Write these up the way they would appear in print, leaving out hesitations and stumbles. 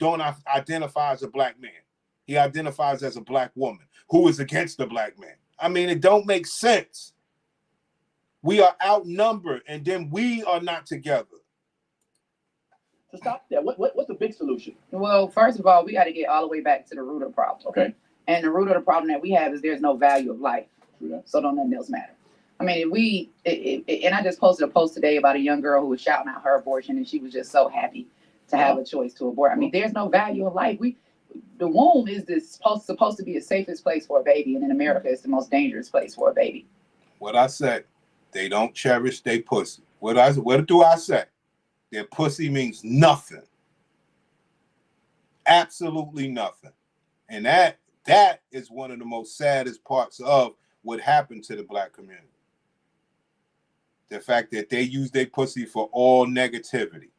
don't identify as a black man. He identifies as a black woman who is against the black man. I mean, it don't make sense. We are outnumbered, and then we are not together. To stop that, what's the big solution? Well, first of all, we got to get all the way back to the root of the problem. Okay. And the root of the problem that we have is there's no value of life. Yeah. So don't nothing else matter. I mean, and I just posted a post today about a young girl who was shouting out her abortion, and she was just so happy to have a choice to abort. I mean, there's no value of life. The womb is supposed to be the safest place for a baby, and in America, it's the most dangerous place for a baby. What I said, they don't cherish their pussy. What do I say? Their pussy means nothing. Absolutely nothing. And that is one of the most saddest parts of what happened to the black community. The fact that they use their pussy for all negativity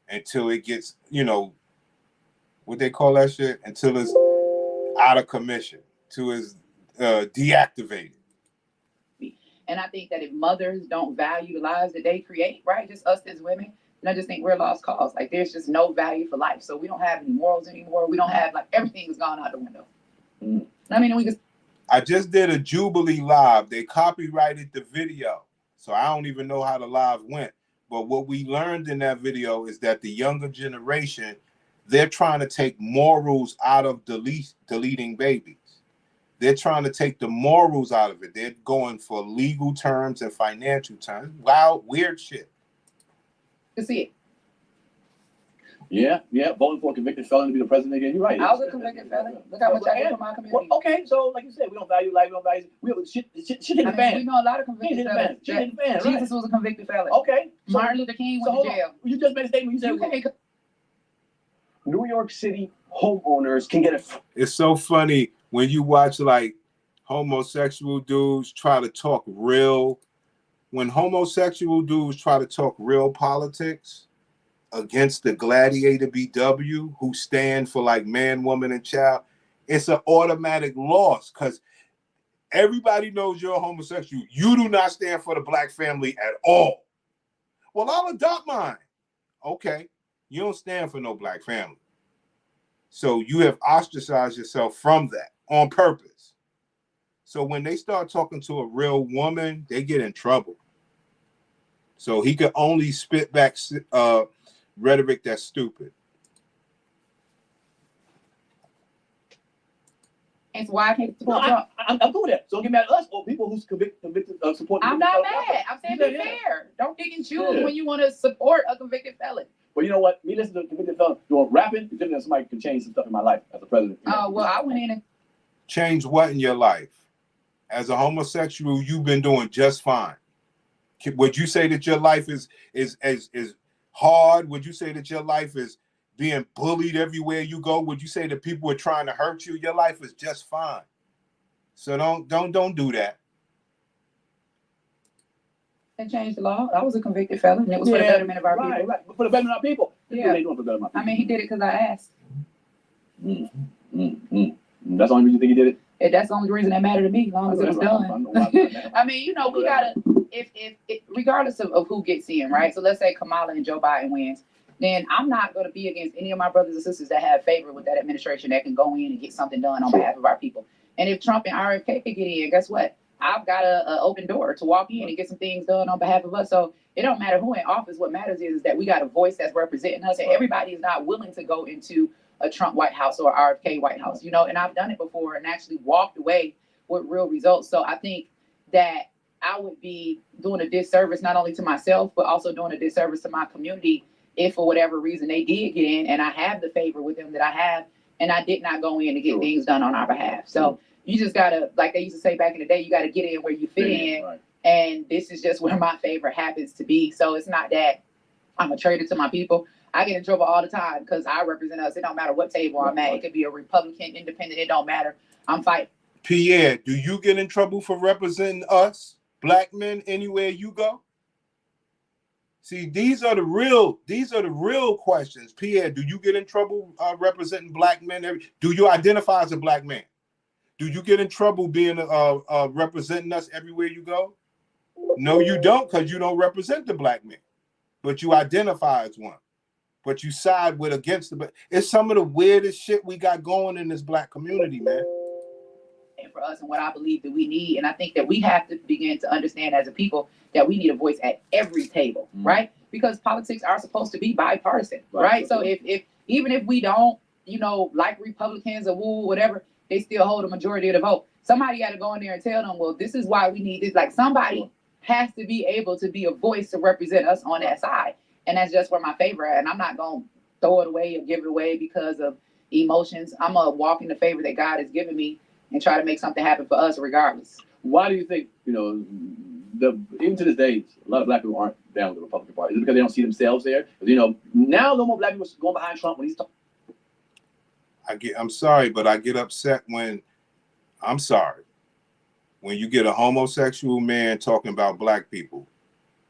until it gets, what they call that shit? Until it's out of commission, till it's deactivated. And I think that if mothers don't value the lives that they create, right, just us as women, and I just think we're a lost cause. Like, there's just no value for life. So we don't have any morals anymore. We don't have, everything has gone out the window. I mean, I just did a Jubilee live. They copyrighted the video. So I don't even know how the live went. But what we learned in that video is that the younger generation, they're trying to take morals out of deleting babies. They're trying to take the morals out of it. They're going for legal terms and financial terms. Wow, weird shit. You see it. Yeah, voting for a convicted felon to be the president again. You're right. I was a convicted felon. Look how much I did for my community. Well, okay, so like you said, we don't value life. We don't value. Shit hit the fan. We know a lot of convicted felons. Jesus was a convicted felon. Okay. So, Martin Luther King went to jail. You just made a statement. You said New York City homeowners can get a. It's so funny when you watch homosexual dudes try to talk real. When homosexual dudes try to talk real politics against the gladiator BW who stand for man, woman, and child, it's an automatic loss because everybody knows you're a homosexual. You do not stand for the black family at all. Well, I'll adopt mine. Okay, you don't stand for no black family. So you have ostracized yourself from that on purpose. So when they start talking to a real woman, they get in trouble. So he could only spit back rhetoric that's stupid. It's why I can't support Trump. I'm cool with that. So don't get mad at us or people who's convicted of supporting. I'm not mad. I'm saying be fair. Don't pick and choose when you want to support a convicted felon. Well, you know what? Me listening to a convicted felon doing rapping is different than somebody can change some stuff in my life as a president. Oh, well, I went in and change what in your life? As a homosexual, you've been doing just fine. Would you say that your life is hard? Would you say that your life is being bullied everywhere you go? Would you say that people are trying to hurt you? Your life is just fine. So don't do that. They changed the law. I was a convicted felon, and it was for the betterment of our people. Right. For the betterment of our people. Yeah. They doing for the betterment of our people. I mean, he did it because I asked. That's the only reason you think he did it? And that's the only reason that mattered to me, as long as it was done. I mean, we gotta, if regardless of who gets in, right? So let's say Kamala and Joe Biden wins, then I'm not going to be against any of my brothers and sisters that have favor with that administration that can go in and get something done on behalf of our people. And if Trump and RFK can get in, guess what? I've got an open door to walk in and get some things done on behalf of us. So it don't matter who in office. What matters is that we got a voice that's representing us, and everybody is not willing to go into a Trump White House or RFK White House, and I've done it before and actually walked away with real results. So I think that I would be doing a disservice not only to myself, but also doing a disservice to my community if for whatever reason they did get in and I have the favor with them that I have, and I did not go in to get things done on our behalf. So you just gotta, like they used to say back in the day, you gotta get in where you fit in. Right. And this is just where my favor happens to be. So it's not that I'm a traitor to my people. I get in trouble all the time because I represent us. It don't matter what table I'm at. It could be a Republican, independent. It don't matter. I'm fighting. Pierre, do you get in trouble for representing us, black men, anywhere you go? See, these are the real questions. Pierre, do you get in trouble representing black men? Do you identify as a black man? Do you get in trouble being representing us everywhere you go? No, you don't, because you don't represent the black man, but you identify as one. but you side with against the. It's some of the weirdest shit we got going in this black community, man. And for us and what I believe that we need, and I think that we have to begin to understand as a people that we need a voice at every table, right? Because politics are supposed to be bipartisan, right? So if even if we don't, like Republicans or whatever, they still hold a majority of the vote. Somebody got to go in there and tell them, well, this is why we need this. Like somebody has to be able to be a voice to represent us on that side. And that's just where my favor at. And I'm not going to throw it away or give it away because of emotions. I'm going to walk in the favor that God has given me and try to make something happen for us regardless. Why do you think, even to this day, a lot of black people aren't down with the Republican Party? Is it because they don't see themselves there? Now no more black people going behind Trump when he's talking. I'm sorry, but I get upset when you get a homosexual man talking about black people.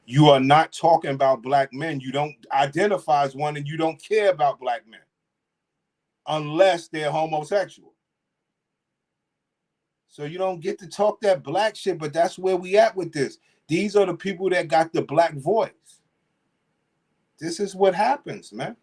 You are not talking about black men. You don't identify as one and you don't care about black men unless they're homosexual. So you don't get to talk that black shit, but that's where we at with this. These are the people that got the black voice. This is what happens, man.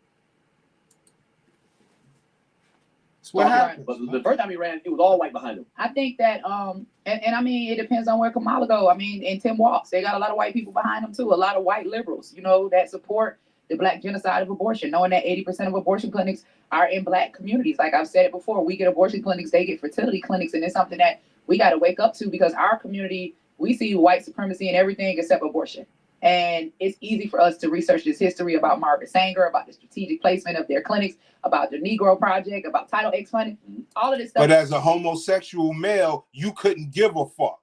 That's what happens. But the first time he ran, it was all white behind him. I think that, and I mean, it depends on where Kamala go. I mean, in Tim Walz, they got a lot of white people behind them too. A lot of white liberals, that support the black genocide of abortion, knowing that 80% of abortion clinics are in black communities. Like I've said it before, we get abortion clinics, they get fertility clinics, and it's something that we got to wake up to because our community, we see white supremacy in everything except abortion. And it's easy for us to research this history about Margaret Sanger, about the strategic placement of their clinics, about the Negro Project, about Title X funding, all of this stuff. But as a homosexual male, you couldn't give a fuck.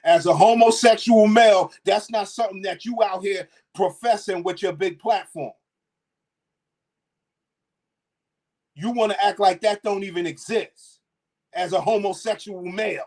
As a homosexual male, that's not something that you out here professing with your big platform. You want to act like that don't even exist as a homosexual male.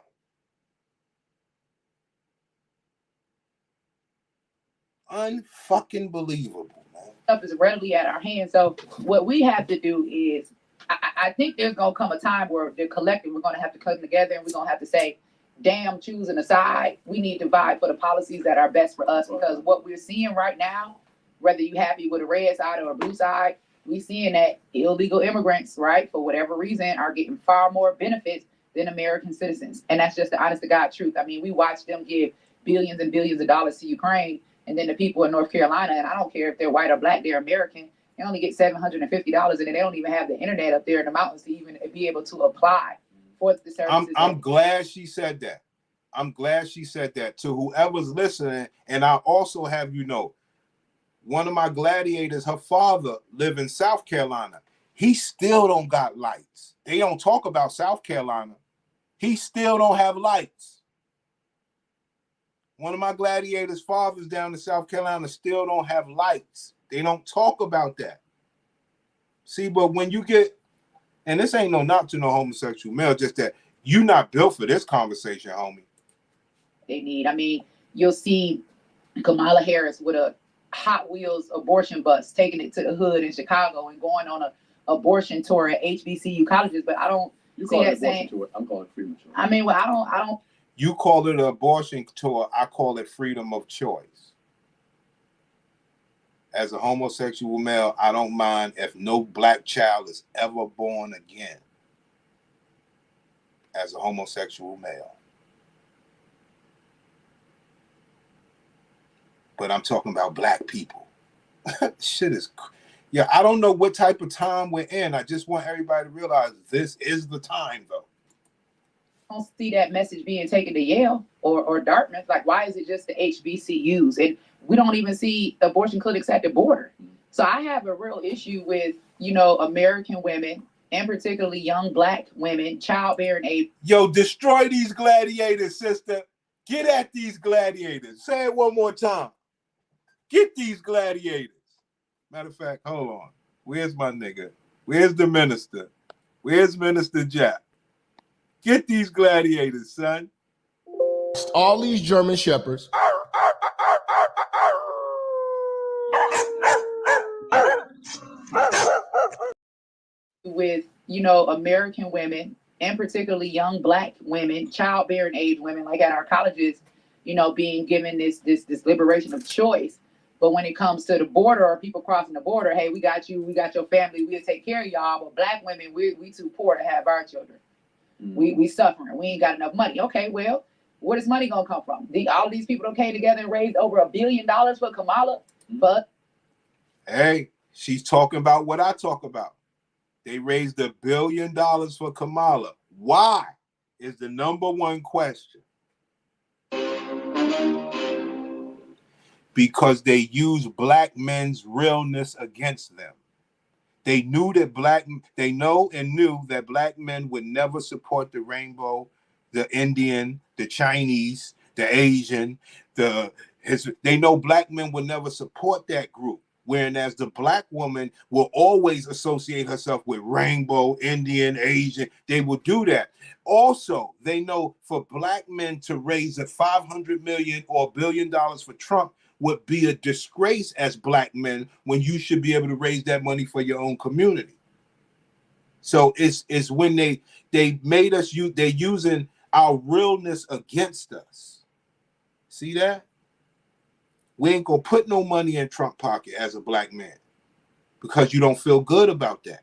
Unfucking believable, man. Stuff is readily at our hands. So what we have to do is, I think there's going to come a time where the collective, we're going to have to come together and we're going to have to say, damn, choosing a side. We need to vie for the policies that are best for us, because what we're seeing right now, whether you're happy with a red side or a blue side, we're seeing that illegal immigrants, right, for whatever reason, are getting far more benefits than American citizens. And that's just the honest to God truth. I mean, we watch them give billions and billions of dollars to Ukraine, and then the people in North Carolina, and I don't care if they're white or black, they're American, they only get $750, and then they don't even have the internet up there in the mountains to even be able to apply for the services. I'm glad she said that. I'm glad she said that to whoever's listening. And I also have one of my gladiators, her father lived in South Carolina. He still don't got lights. They don't talk about South Carolina. He still don't have lights. One of my gladiators' fathers down in South Carolina still don't have lights. They don't talk about that. See, but when you get, and this ain't no knock to no homosexual male, just that you not built for this conversation, homie. They need, I mean, you'll see Kamala Harris with a Hot Wheels abortion bus, taking it to the hood in Chicago and going on a abortion tour at HBCU colleges, but I don't see that saying. I'm calling it freedom tour. I mean, well, I don't. You call it an abortion tour. I call it freedom of choice. As a homosexual male, I don't mind if no black child is ever born again. As a homosexual male. But I'm talking about black people. Shit is, I don't know what type of time we're in. I just want everybody to realize this is the time, though. I don't see that message being taken to Yale or Dartmouth. Like, why is it just the HBCUs? And we don't even see abortion clinics at the border. So I have a real issue with, American women, and particularly young black women, childbearing age. Yo, destroy these gladiators, sister. Get at these gladiators. Say it one more time. Get these gladiators. Matter of fact, hold on. Where's my nigga? Where's the minister? Where's Minister Jack? Get these gladiators, son. All these German shepherds. With, American women, and particularly young black women, childbearing age women, like at our colleges, being given this liberation of choice. But when it comes to the border or people crossing the border, hey, we got you, we got your family, we'll take care of y'all. But black women, we too poor to have our children. We suffering. We ain't got enough money. Okay, well, where is money gonna come from? All these people came together and raised over $1 billion for Kamala. But hey, she's talking about what I talk about. They raised $1 billion for Kamala. Why is the number one question? Because they use black men's realness against them. They knew that they know and knew that black men would never support the rainbow, the Indian, the Chinese, the Asian, they know black men would never support that group. Whereas the black woman will always associate herself with rainbow, Indian, Asian. They will do that. Also, they know for black men to raise $500 million or $1 billion for Trump would be a disgrace as black men when you should be able to raise that money for your own community. So it's when they made us they're using our realness against us. See that? We ain't gonna put no money in Trump pocket as a black man because you don't feel good about that.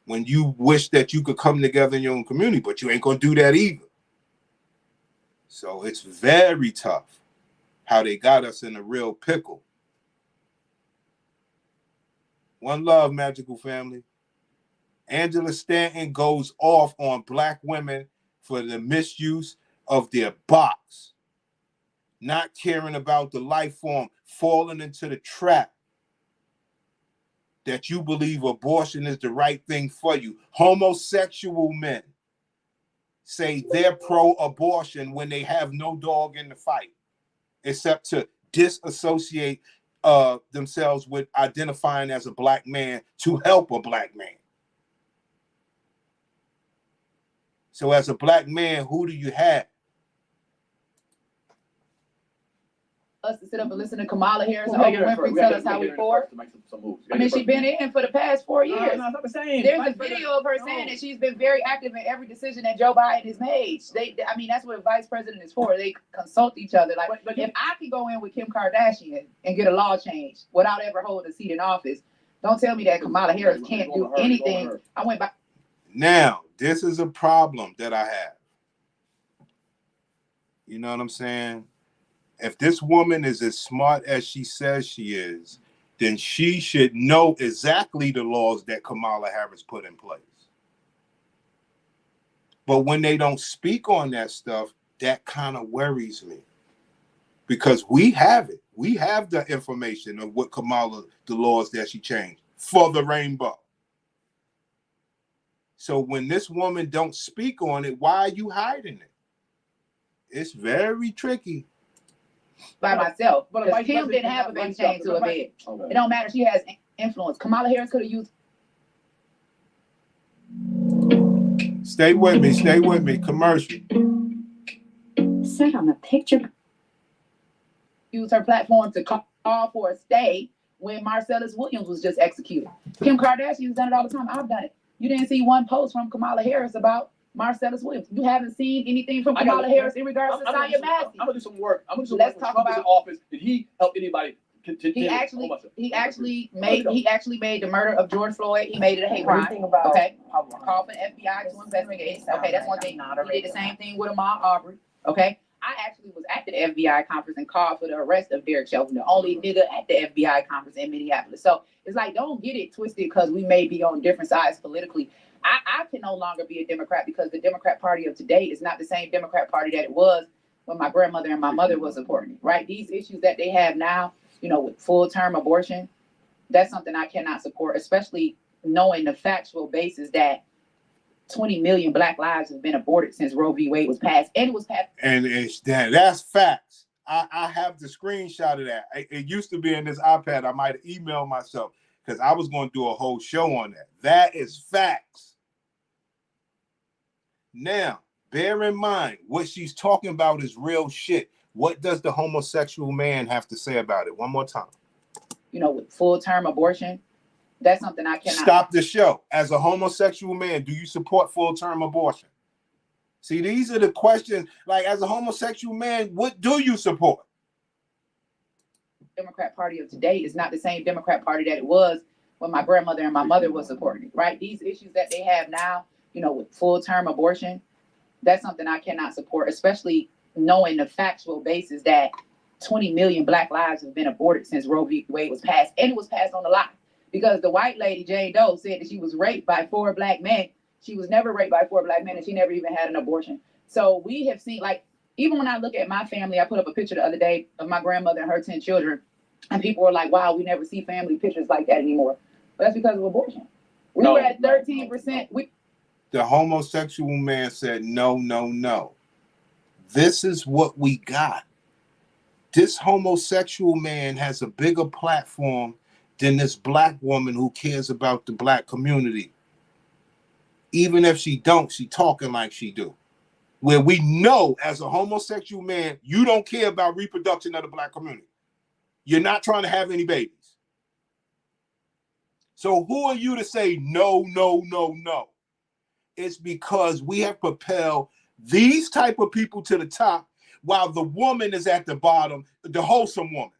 When you wish that you could come together in your own community, but you ain't gonna do that either. So it's very tough how they got us in a real pickle. One love, magical family. Angela Stanton goes off on black women for the misuse of their box. Not caring about the life form, falling into the trap that you believe abortion is the right thing for you. Homosexual men say they're pro-abortion when they have no dog in the fight, except to disassociate themselves with identifying as a black man to help a black man. So as a black man, who do you have? Us to sit up and listen to Kamala Harris and Oprah Winfrey tell us how we poor. I mean, she's been in for the past 4 years. No, not the same. There's a video of her saying that she's been very active in every decision that Joe Biden has made. I mean, that's what a vice president is for. They consult each other. Like, if I could go in with Kim Kardashian and get a law change without ever holding a seat in office, don't tell me that Kamala Harris can't do anything. I went back. Now, this is a problem that I have. You know what I'm saying? If this woman is as smart as she says she is, then she should know exactly the laws that Kamala Harris put in place. But when they don't speak on that stuff, that kind of worries me. Because we have it. We have the information of what Kamala, the laws that she changed for the rainbow. So when this woman don't speak on it, why are you hiding it? It's very tricky. By myself, because Kim didn't have a baby chain to a bed. Okay. It don't matter. She has influence. Kamala Harris could have used. Stay with me. Stay with me. Commercial. Set on the picture. Use her platform to call for a stay when Marcellus Williams was just executed. Kim Kardashian's done it all the time. I've done it. You didn't see one post from Kamala Harris about Marcellus Williams. You haven't seen anything from Kamala Harris in regards to Saya Massey. I'm gonna do some work. I'm gonna do some Let's work. talk Trump about is in office. Did he help anybody? He actually made the murder of George Floyd. He made it a hate crime. Okay, call for the FBI to investigate. Okay, that's one thing. He did the same thing with Ahmaud Arbery. Okay, I actually was at the FBI conference and called for the arrest of Derek Chauvin, the only nigga at the FBI conference in Minneapolis. So it's like, don't get it twisted because we may be on different sides politically. I can no longer be a Democrat because the Democrat Party of today is not the same Democrat Party that it was when my grandmother and my mother was supporting it, right? These issues that they have now, you know, with full-term abortion, that's something I cannot support, especially knowing the factual basis that 20 million Black lives have been aborted since Roe v. Wade was passed, and it was passed. And that's facts. I have the screenshot of that. It used to be in this iPad. I might have emailed myself because I was going to do a whole show on that. That is facts. Now, bear in mind, what she's talking about is real shit. What does the homosexual man have to say about it? One more time. You know, with full-term abortion, that's something I cannot. Stop the show. As a homosexual man, do you support full-term abortion? See, these are the questions. Like, as a homosexual man, what do you support? Democrat Party of today is not the same Democrat Party that it was when my grandmother and my mother was supporting it, right? These issues that they have now, you know, with full-term abortion, that's something I cannot support, especially knowing the factual basis that 20 million Black lives have been aborted since Roe v. Wade was passed, and it was passed on a lie. Because the white lady, Jane Doe, said that she was raped by 4 Black men. She was never raped by 4 Black men, and she never even had an abortion. So we have seen, like, even when I look at my family, I put up a picture the other day of my grandmother and her 10 children, and people were like, wow, we never see family pictures like that anymore. But that's because of abortion. We were at 13%. The homosexual man said, no, no, no. This is what we got. This homosexual man has a bigger platform than this Black woman who cares about the Black community. Even if she don't, she talking like she do. Where we know as a homosexual man, you don't care about reproduction of the Black community. You're not trying to have any babies. So who are you to say no, no, no, no? It's because we have propelled these type of people to the top while the woman is at the bottom, the wholesome woman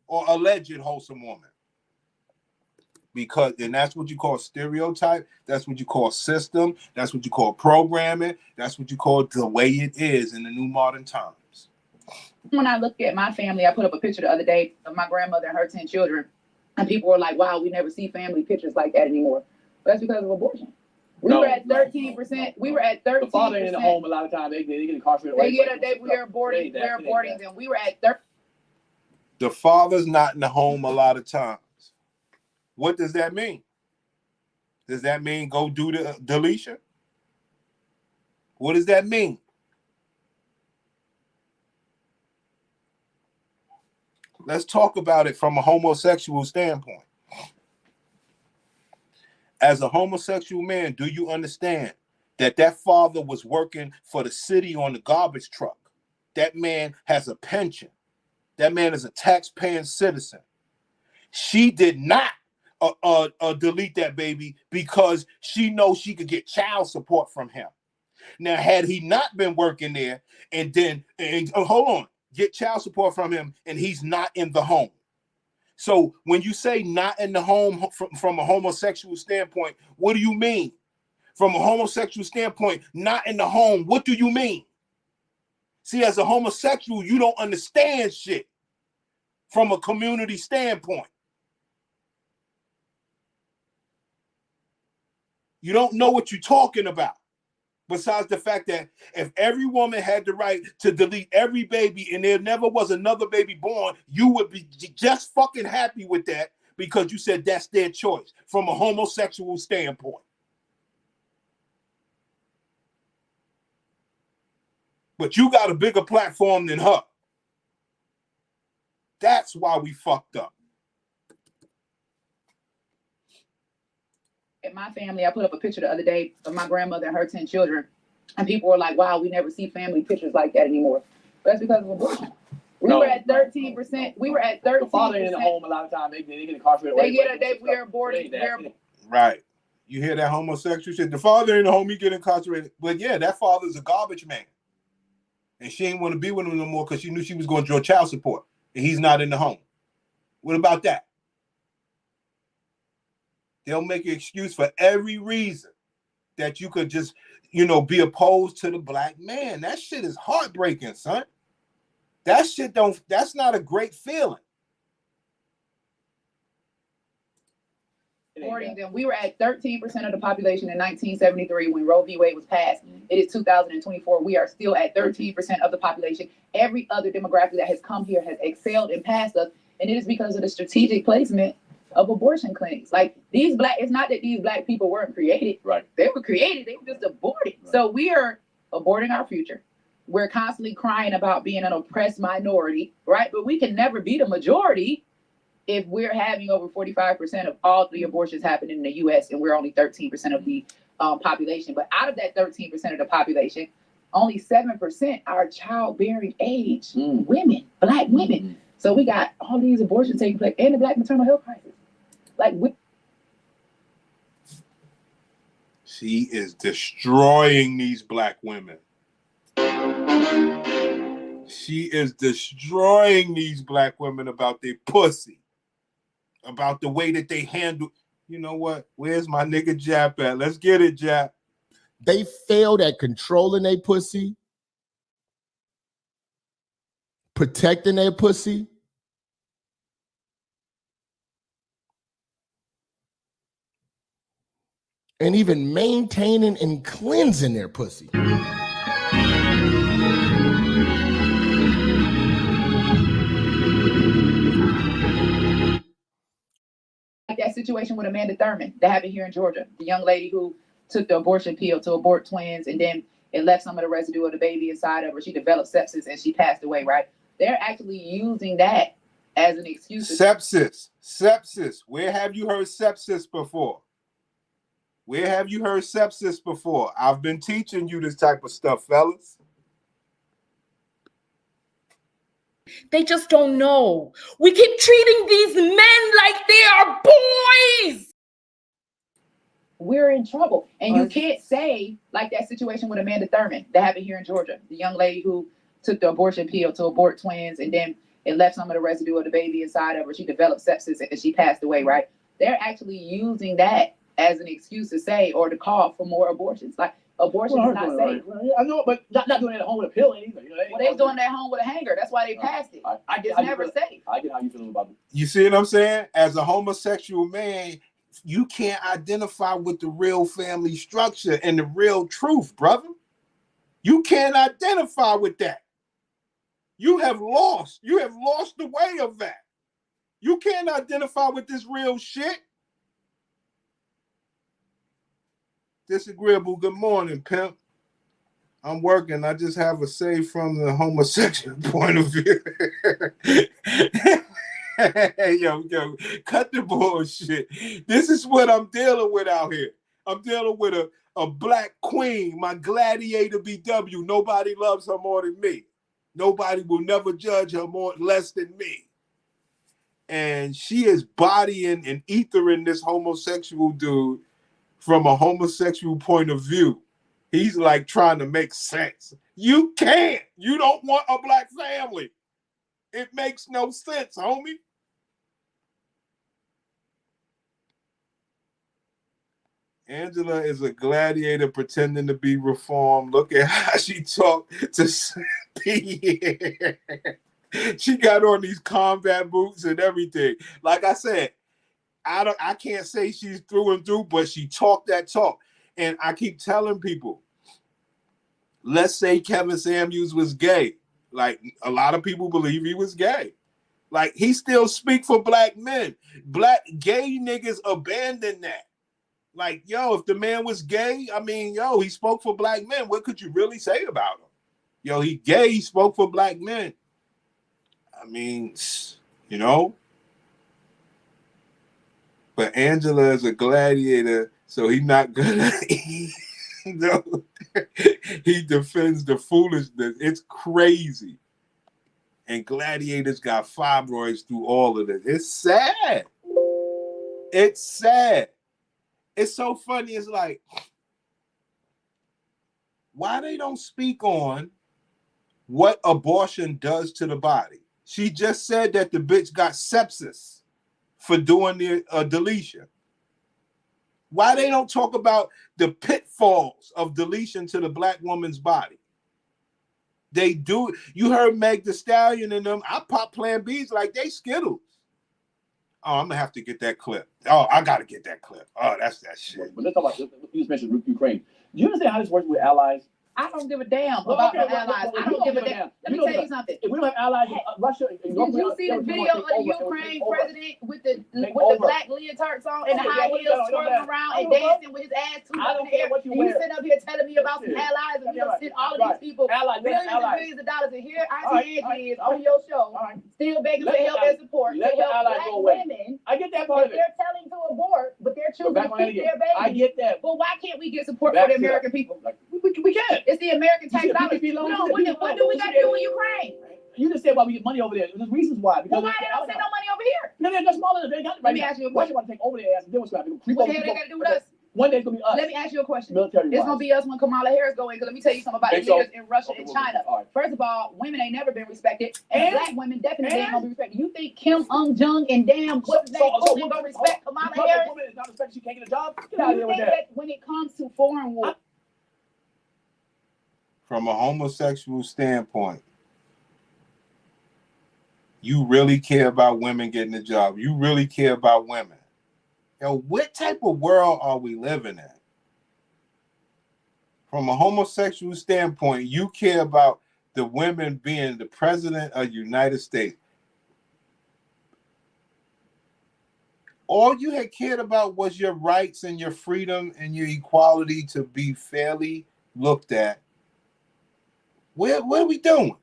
or alleged wholesome woman. Because, and that's what you call stereotype. That's what you call system. That's what you call programming. That's what you call the way it is in the new modern times. When I look at my family, I put up a picture the other day of my grandmother and her 10 children, and people were like, wow, we never see family pictures like that anymore. But that's because of abortion. We were at 13%. We were at 13%. The father in the home a lot of times they get incarcerated. We're aborting them. We were at 13%. The father's not in the home a lot of times. What does that mean? Does that mean go do the deletion? What does that mean? Let's talk about it from a homosexual standpoint. As a homosexual man, do you understand that that father was working for the city on the garbage truck? That man has a pension. That man is a tax-paying citizen. She did not delete that baby because she knows she could get child support from him. Now, had he not been working there and then, hold on, get child support from him and he's not in the home. So when you say not in the home from a homosexual standpoint, what do you mean? From a homosexual standpoint, not in the home, what do you mean? See, as a homosexual, you don't understand shit from a community standpoint. You don't know what you're talking about. Besides the fact that if every woman had the right to delete every baby and there never was another baby born, you would be just fucking happy with that because you said that's their choice from a homosexual standpoint. But you got a bigger platform than her. That's why we fucked up. At my family, I put up a picture the other day of my grandmother and her 10 children, and people were like, wow, we never see family pictures like that anymore. But that's because of abortion. We were at 13%. We were at 13%. The father in the home a lot of times they get incarcerated. We're aborting. Right. You hear that homosexual shit? The father in the home, he get incarcerated. But yeah, that father's a garbage man. And she didn't want to be with him no more because she knew she was going to draw child support. And he's not in the home. What about that? They'll make an excuse for every reason that you could just, be opposed to the Black man. That shit is heartbreaking, son. That's not a great feeling. We were at 13% of the population in 1973 when Roe v. Wade was passed. It is 2024. We are still at 13% of the population. Every other demographic that has come here has excelled and passed us, and it is because of the strategic placement of abortion clinics. Like it's not that these Black people weren't created. Right. They were created. They were just aborted. Right. So we are aborting our future. We're constantly crying about being an oppressed minority, right? But we can never be the majority if we're having over 45% of all the abortions happening in the U.S. and we're only 13% of the population. But out of that 13% of the population, only 7% are childbearing age women, Black women. So we got all these abortions taking place and the Black maternal health crisis. She is destroying these Black women. She is destroying these black women about their pussy, about the way that they handle. You know what? Where's my nigga Jap at? Let's get it, Jap. They failed at controlling their pussy, protecting their pussy, and even maintaining and cleansing their pussy. Like that situation with Amanda Thurman that happened here in Georgia, the young lady who took the abortion pill to abort twins, and then it left some of the residue of the baby inside of her. She developed sepsis and she passed away, right? They're actually using that as an excuse. Sepsis. Where have you heard sepsis before? Where have you heard sepsis before? I've been teaching you this type of stuff, fellas. They just don't know. We keep treating these men like they are boys. We're in trouble. And you can't say, like that situation with Amanda Thurman that happened here in Georgia, the young lady who took the abortion pill to abort twins, and then it left some of the residue of the baby inside of her. She developed sepsis and she passed away, right? They're actually using that as an excuse to say, or to call for more abortions. Like, abortion is not safe. Right. I know, but not doing it at home with a pill either. You know, Well, they're doing that home with a hanger. That's why they passed it. I get It's never safe. I get how you feel about it. You see what I'm saying? As a homosexual man, you can't identify with the real family structure and the real truth, brother. You can't identify with that. You have lost the way of that. You can't identify with this real shit. Disagreeable, good morning, pimp. I'm working. I just have a say from the homosexual point of view. yo, cut the bullshit. This is what I'm dealing with out here. I'm dealing with a black queen, my gladiator BW. Nobody loves her more than me. Nobody will never judge her less than me. And she is bodying and ethering this homosexual dude from a homosexual point of view. He's like trying to make sense. You can't. You don't want a black family. It makes no sense, homie. Angela is a gladiator pretending to be reformed. Look at how she talked to P. She got on these combat boots and everything. Like I said, I can't say she's through and through, but she talked that talk. And I keep telling people, let's say Kevin Samuels was gay. Like, a lot of people believe he was gay. Like, he still speak for black men. Black gay niggas abandon that. Like, yo, if the man was gay, I mean, yo, he spoke for black men. What could you really say about him? Yo, he gay, he spoke for black men. I mean, you know. But Angela is a gladiator, so he's not gonna. No, he defends the foolishness. It's crazy. And gladiators got fibroids through all of this. It's sad. It's sad. It's so funny. It's like, why they don't speak on what abortion does to the body? She just said that the bitch got sepsis for doing the deletion. Why they don't talk about the pitfalls of deletion to the black woman's body? They do. You heard Meg Thee Stallion and them. I pop Plan Bs like they Skittles. Oh, I'm gonna have to get that clip. Oh, I gotta get that clip. Oh, that's that shit. But let's talk about, you just mentioned Ukraine. Do you understand how this works with allies? I don't give a damn about the allies. I don't give a damn. Let me tell you something. If we don't have allies, Russia. Did you see the video of the Ukraine president with the black leotards on and the high heels twirling around and dancing with his ass too up in the air? And you sitting up here telling me about some allies, and you gonna send all of these people billions and billions of dollars, and here Auntie is on your show still begging for help and support to help black women. I get that part of it. They're telling to abort, but they're choosing to keep their babies. I get that. But why can't we get support for the American people? We can. It's the American tax dollars. No, what do we got to do with Ukraine? You just said why we get money over there. There's reasons why. Well, why they don't send no money over here? No, they're just smaller. They got it right. Let me ask you a Why question. you want to take over their ass and deal with that? What the hell they got to do with us? One day it's gonna be us. Let me ask you a question. Military It's gonna be us when Kamala Harris go in. Because let me tell you something about the leaders in Russia and China. First of all, women ain't never been respected, and black women definitely ain't gonna be respected. You think Kim Jong and damn what's his name Putin gonna respect Kamala Harris? Woman is not respected. She can't get a job. Get Do out of you here with think that. that when it comes to foreign war, From a homosexual standpoint, you really care about women getting a job. You really care about women. Yo, what type of world are we living in? From a homosexual standpoint, you care about the women being the president of the United States. All you had cared about was your rights and your freedom and your equality to be fairly looked at. What are we doing?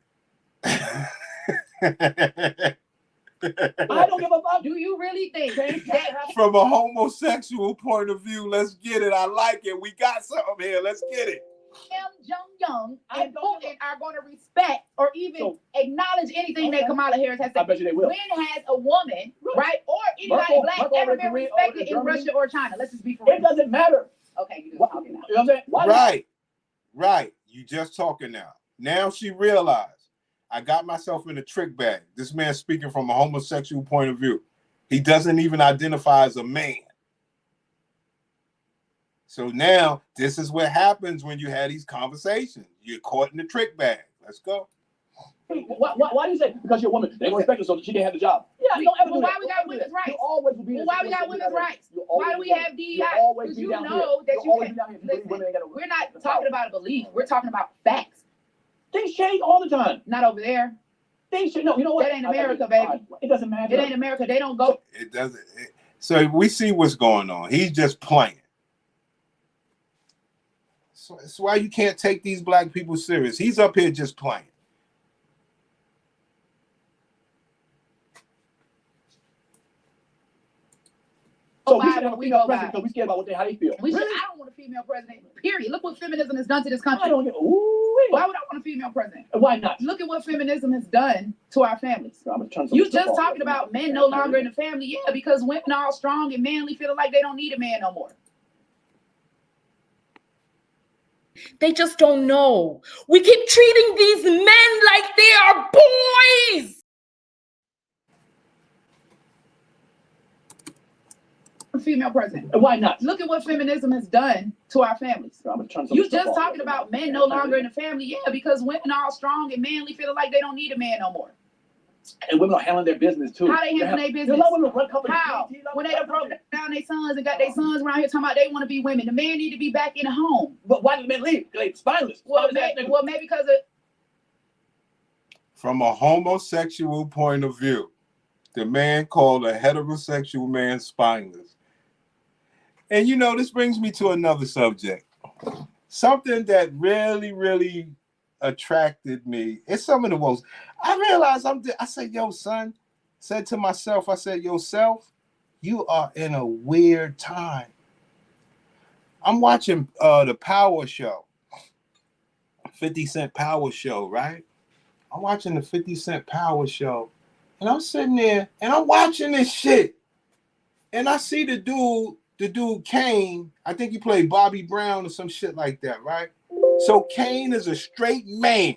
I don't give a fuck. do you really think that From a homosexual point of view, let's get it. I like it. We got something here. Let's get it. Kim Jong and Putin are going to respect or even acknowledge anything that Kamala Harris has said? I bet you they will. When has a woman, right, or anybody black ever been respected in Russia or China? Let's just be for real. It doesn't matter. Okay, you just What, talking now. you know what I'm saying? Right. You just talking now. Now she realized I got myself in a trick bag. This man speaking from a homosexual point of view. He doesn't even identify as a man. So now this is what happens when you have these conversations. You're caught in the trick bag. Let's go. Why do you say because you're a woman they don't respect her so she can't have the job? Yeah, you don't ever do that. Why we got women's rights? You always will be. Well, why we got women's rights? Why do we have DEI? Because you know that you can. Listen, we're not talking about a belief. We're talking about facts. Things change all the time. Not over there. Things change. No, you know what? That ain't America, baby. It doesn't matter. It ain't America. They don't go. It doesn't. So we see what's going on. He's just playing. So that's why you can't take these black people serious. He's up here just playing. So we should have a female president because we scared about how they feel. I don't want a female president. Period. Look what feminism has done to this country. I don't get. Why would I want a female president? Why not? Look at what feminism has done to our families. You just talking about men no longer in the family. Yeah, because women are all strong and manly, feeling like they don't need a man no more. They just don't know. We keep treating these men like they are boys. Female president. Why not? Look at what feminism has done to our families. You just talking about men no longer in the family. Yeah, because women are all strong and manly, feeling like they don't need a man no more. And women are handling their business too. How they handling their business? How? When they done broke down their sons and got their sons around here talking about they want to be women. The man need to be back in the home. But why do the men leave? They're spineless. Well, maybe because of. From a homosexual point of view, the man called a heterosexual man spineless. And you know, this brings me to another subject. Something that really, really attracted me. It's some of the most. I realized I said, yo, son, said to myself, I said, yo, self, you are in a weird time. I'm watching the Power Show, 50 Cent Power Show, right? I'm watching the 50 Cent Power Show, and I'm sitting there, and I'm watching this shit, and I see the dude Kane, I think he played Bobby Brown or some shit like that, right? So Kane is a straight man.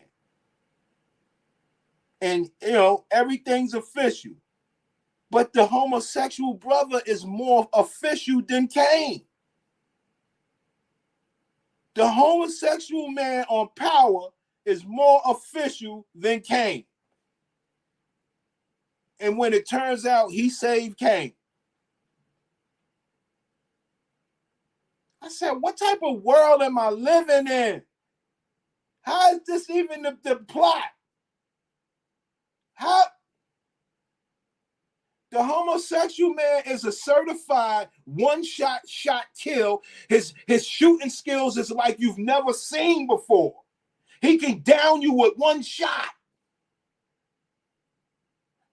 And, you know, everything's official. But the homosexual brother is more official than Kane. The homosexual man on Power is more official than Kane. And when it turns out he saved Kane, I said, what type of world am I living in? How is this even the plot? How? The homosexual man is a certified one-shot kill. His shooting skills is like you've never seen before. He can down you with one shot.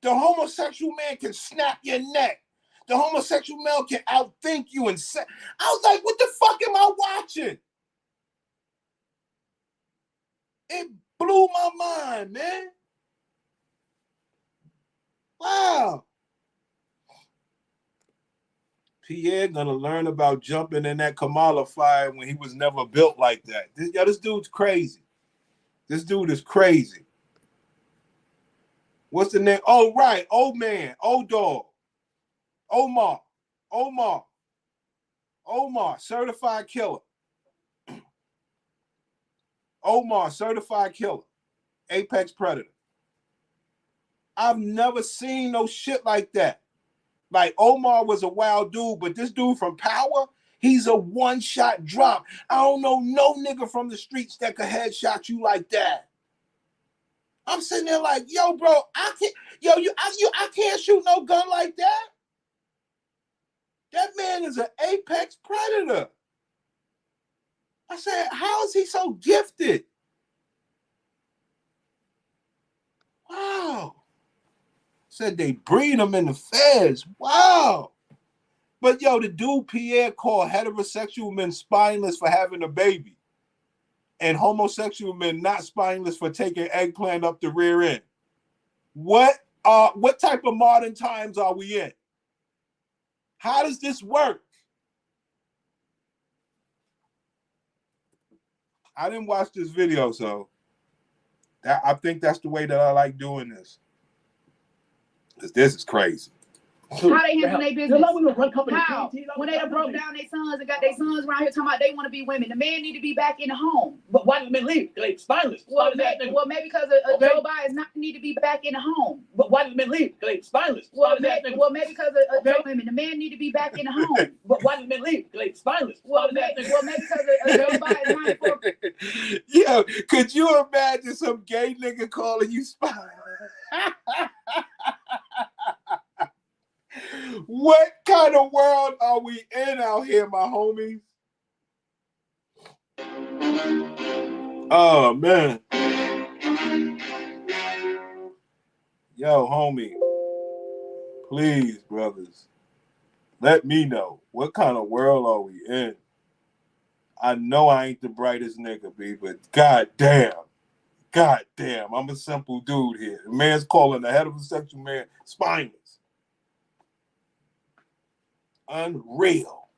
The homosexual man can snap your neck. The homosexual male can outthink you and say, I was like, what the fuck am I watching? It blew my mind, man. Wow. Pierre gonna learn about jumping in that Kamala fire when he was never built like that. This dude's crazy. This dude is crazy. What's the name? Oh, right. Old man. Old dog. Omar. Certified killer. Omar, certified killer. Apex predator. I've never seen no shit like that. Like, Omar was a wild dude, but this dude from Power, he's a one-shot drop. I don't know no nigga from the streets that could headshot you like that. I'm sitting there like, yo, bro, I can't shoot no gun like that. That man is an apex predator. I said, how is he so gifted? Wow. Said they breed him in the feds. Wow. But yo, the dude Pierre called heterosexual men spineless for having a baby, and homosexual men not spineless for taking eggplant up the rear end. What type of modern times are we in? How does this work? I didn't watch this video, so I think that's the way that I like doing this. Because this is crazy. How they handle their business? How? When they done broke down their sons and got their sons around here talking about they want to be women. The man need to be back in the home. But why did the men leave? They spineless. Well, maybe because Joe Biden not need to be back in the home. But why did the men leave? They spineless. Well, maybe because Joe women. The man need to be back in the home. But why did the men leave? They spineless. Well, maybe because Joe Biden running for. Yo, could you imagine some gay nigga calling you spineless? What kind of world are we in out here, my homies? Oh, man. Yo, homie, please, brothers, let me know, what kind of world are we in? I know I ain't the brightest nigga, B, but goddamn, I'm a simple dude here. The man's calling the heterosexual man spineless. Unreal.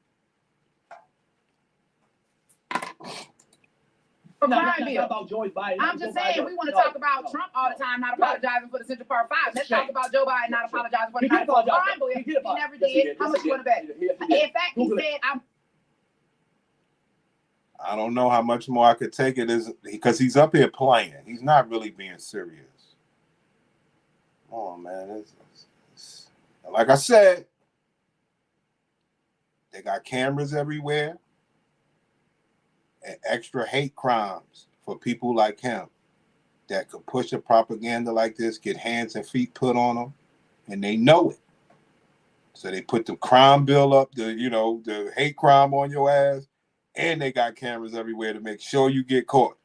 I'm just saying, we want to talk about Trump all the time, not apologizing for the Central Park 5. Let's talk about Joe Biden not apologizing for the 94 crime bill. He never did. How much you want to bet? In fact, he said, I don't know how much more I could take it, is because he's up here playing. He's not really being serious. Oh, man. It's, like I said, they got cameras everywhere and extra hate crimes for people like him that could push a propaganda like this, get hands and feet put on them, and they know it. So they put the crime bill up, the hate crime on your ass, and they got cameras everywhere to make sure you get caught.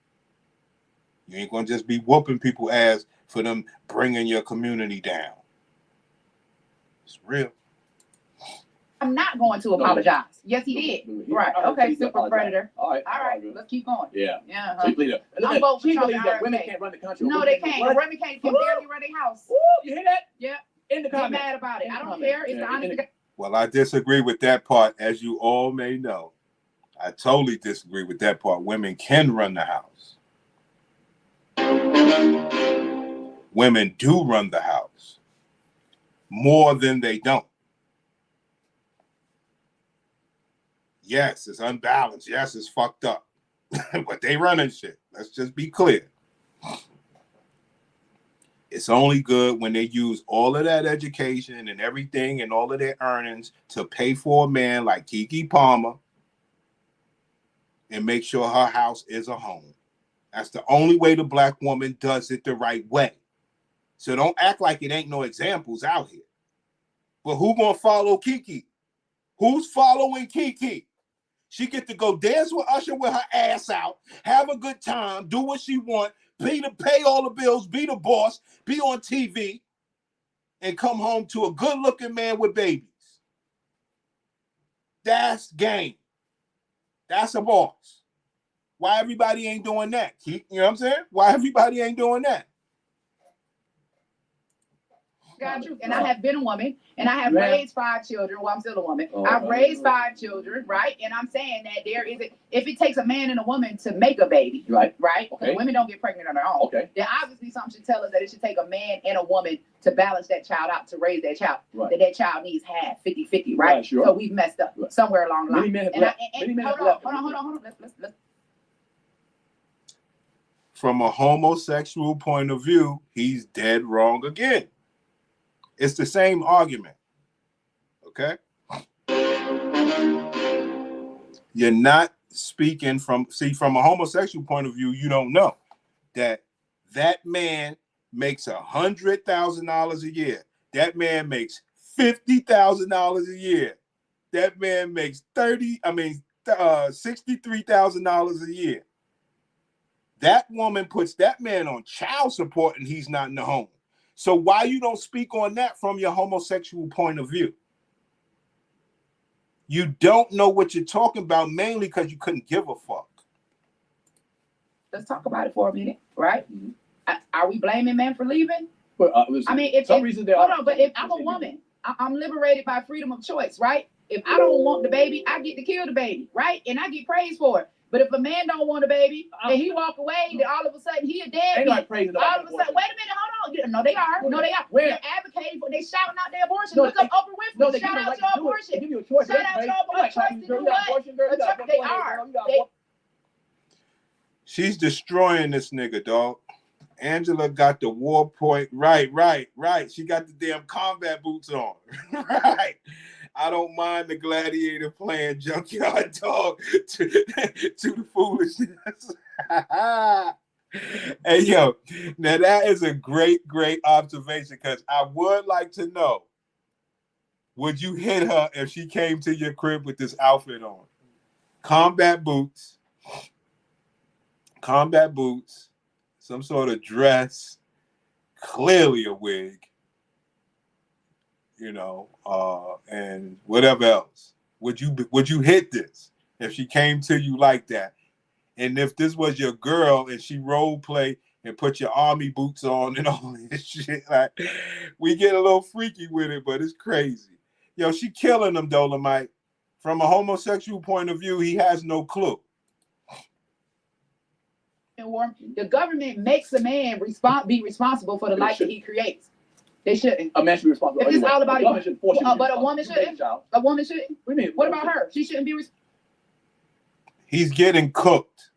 You ain't gonna just be whooping people ass for them bringing your community down. It's real. I'm not going to apologize. Yes, he did. Right. Okay, super predator. All right. Let's keep going. Yeah. Yeah. So you plead I'm voting for that women can't run the country. No, they can't. The women can't barely run their house. You hear that? Yeah. In the comments. Get mad about it. I don't care. It's the honest. Well, I disagree with that part, as you all may know. I totally disagree with that part. Women can run the house. Women do run the house more than they don't. Yes, it's unbalanced. Yes, it's fucked up. But they running shit. Let's just be clear. It's only good when they use all of that education and everything and all of their earnings to pay for a man like Keke Palmer and make sure her house is a home. That's the only way the black woman does it the right way. So don't act like it ain't no examples out here. But who gonna follow Keke? Who's following Keke? She get to go dance with Usher with her ass out, have a good time, do what she want, pay all the bills, be the boss, be on TV, and come home to a good-looking man with babies. That's game. That's a boss. Why everybody ain't doing that? You know what I'm saying? Why everybody ain't doing that? God truth. And I have been a woman, and I have Man. raised 5 children. Well, I'm still a woman. Oh, I've raised 5 children, right? And I'm saying that there is if it takes a man and a woman to make a baby, Right. right? Because Okay. women don't get pregnant on their own. Okay. Then obviously something should tell us that it should take a man and a woman to balance that child out, to raise that child. Right. That child needs half, 50-50, right? Right, sure. So we've messed up Right. somewhere along the line. Many men have And left. Many men have left. hold on. Let's From a homosexual point of view, he's dead wrong again. It's the same argument. Okay? You're not speaking from a homosexual point of view, you don't know that man makes $100,000 a year. That man makes $50,000 a year. That man makes $63,000 a year. That woman puts that man on child support and he's not in the home. So why you don't speak on that from your homosexual point of view? You don't know what you're talking about, mainly because you couldn't give a fuck. let's talk about it for a minute, right? Mhm. Are we blaming men for leaving? But, I mean, if some reason there hold are. on, but if I'm a woman, I'm liberated by freedom of choice, right? If I don't want the baby, I get to kill the baby, right? And I get praised for it. But if a man don't want a baby and he walk away, then all of a sudden he a Ain't deadbeat. nobody praising All of a sudden, wait a minute, hold on. No, they are. No, they are. Where? They're advocating for. They shouting out their abortion. No, Look up Oprah Winfrey. No, they Shout give you a out right your to do it. They abortion. give you a choice. Shout out your choice to do what? They are. She's destroying this nigga, dog. Angela got the war point. Right. She got the damn combat boots on. Right. I don't mind the gladiator playing junkyard dog to the foolishness. Hey, yo, now that is a great observation, because I would like to know, would you hit her if she came to your crib with this outfit on? Combat boots, some sort of dress, clearly a wig, and whatever else. Would you hit this if she came to you like that? And if this was your girl and she role play and put your army boots on and all this shit, like, we get a little freaky with it, but it's crazy. Yo, she killing him, Dolomite. From a homosexual point of view, he has no clue. The government makes a man be responsible for the life that he creates. They shouldn't. A man should be responsible. If it's all about but a woman shouldn't. A woman shouldn't. What do you mean? What about her? She shouldn't be responsible. He's getting cooked.